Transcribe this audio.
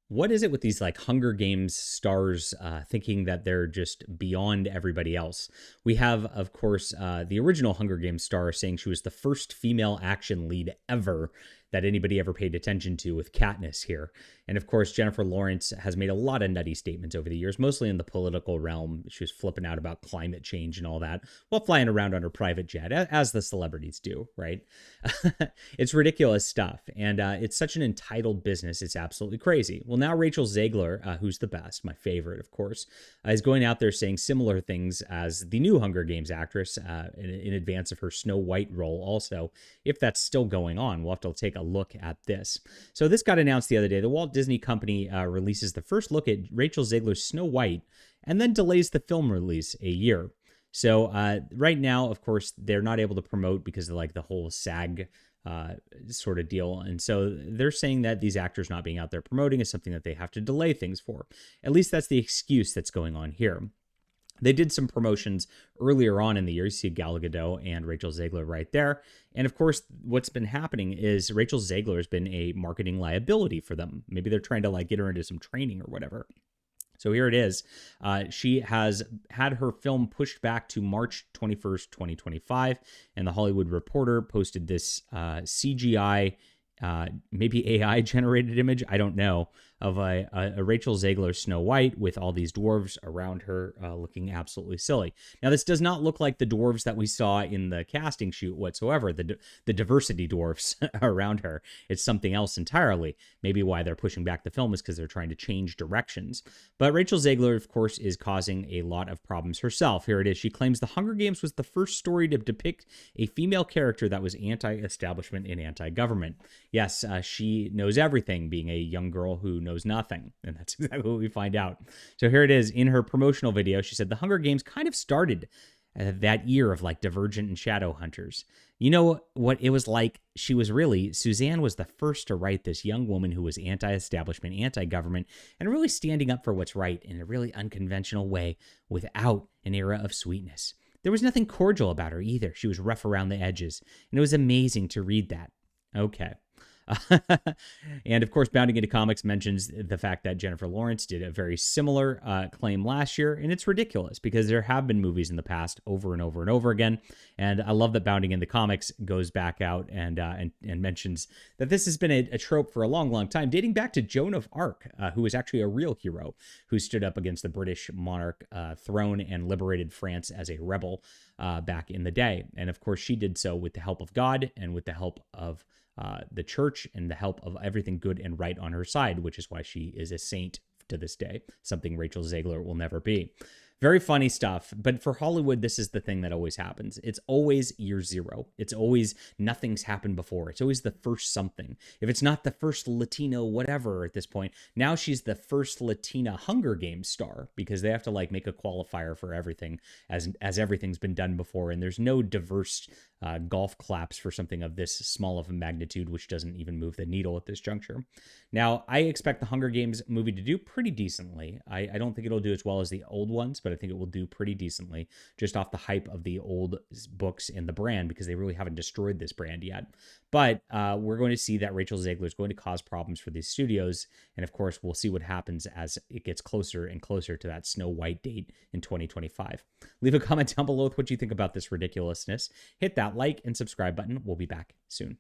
What is it with these like Hunger Games stars thinking that they're just beyond everybody else? We have, of course, the original Hunger Games star saying she was the first female action lead ever that anybody ever paid attention to, with Katniss here. And of course, Jennifer Lawrence has made a lot of nutty statements over the years, mostly in the political realm. She was flipping out about climate change and all that while flying around on her private jet, as the celebrities do, right? It's ridiculous stuff. And it's such an entitled business. It's absolutely crazy. Well, now Rachel Zegler, who's the best, my favorite, of course, is going out there saying similar things as the new Hunger Games actress in advance of her Snow White role also. If that's still going on, we'll have to take a look at this. So this got announced the other day. The Walt Disney Company releases the first look at Rachel Zegler's Snow White and then delays the film release a year. So right now, of course, they're not able to promote because of like the whole SAG sort of deal. And so they're saying that these actors not being out there promoting is something that they have to delay things for. At least that's the excuse that's going on here. They did some promotions earlier on in the year. You see Gal Gadot and Rachel Zegler right there. And of course, what's been happening is Rachel Zegler has been a marketing liability for them. Maybe they're trying to like get her into some training or whatever. So here it is. She has had her film pushed back to March 21st, 2025. And the Hollywood Reporter posted this CGI, maybe AI generated image, I don't know, of a Rachel Zegler Snow White with all these dwarves around her looking absolutely silly. Now, this does not look like the dwarves that we saw in the casting shoot whatsoever, the diversity dwarves around her. It's something else entirely. Maybe why they're pushing back the film is because they're trying to change directions. But Rachel Zegler, of course, is causing a lot of problems herself. Here it is. She claims The Hunger Games was the first story to depict a female character that was anti-establishment and anti-government. Yes, she knows everything, being a young girl who knows nothing. And that's exactly what we find out. So here it is. In her promotional video, she said the Hunger Games kind of started that year of like Divergent and Shadowhunters. You know what it was like? Suzanne was the first to write this young woman who was anti-establishment, anti-government, and really standing up for what's right in a really unconventional way without an era of sweetness. There was nothing cordial about her either. She was rough around the edges, and it was amazing to read that. Okay. And of course, Bounding Into Comics mentions the fact that Jennifer Lawrence did a very similar claim last year, and it's ridiculous because there have been movies in the past over and over and over again. And I love that Bounding Into Comics goes back out and mentions that this has been a trope for a long, long time, dating back to Joan of Arc, who was actually a real hero who stood up against the British monarch throne and liberated France as a rebel back in the day. And of course, she did so with the help of God and with the help of the church and the help of everything good and right on her side, which is why she is a saint to this day, something Rachel Zegler will never be. Very funny stuff. But for Hollywood, this is the thing that always happens. It's always year zero. It's always nothing's happened before. It's always the first something. If it's not the first Latino whatever at this point, now she's the first Latina Hunger Games star because they have to like make a qualifier for everything as everything's been done before. And there's no diverse golf claps for something of this small of a magnitude, which doesn't even move the needle at this juncture. Now, I expect the Hunger Games movie to do pretty decently. I don't think it'll do as well as the old ones, but I think it will do pretty decently just off the hype of the old books and the brand because they really haven't destroyed this brand yet. But we're going to see that Rachel Zegler is going to cause problems for these studios. And of course, we'll see what happens as it gets closer and closer to that Snow White date in 2025. Leave a comment down below with what you think about this ridiculousness. Hit that like and subscribe button. We'll be back soon.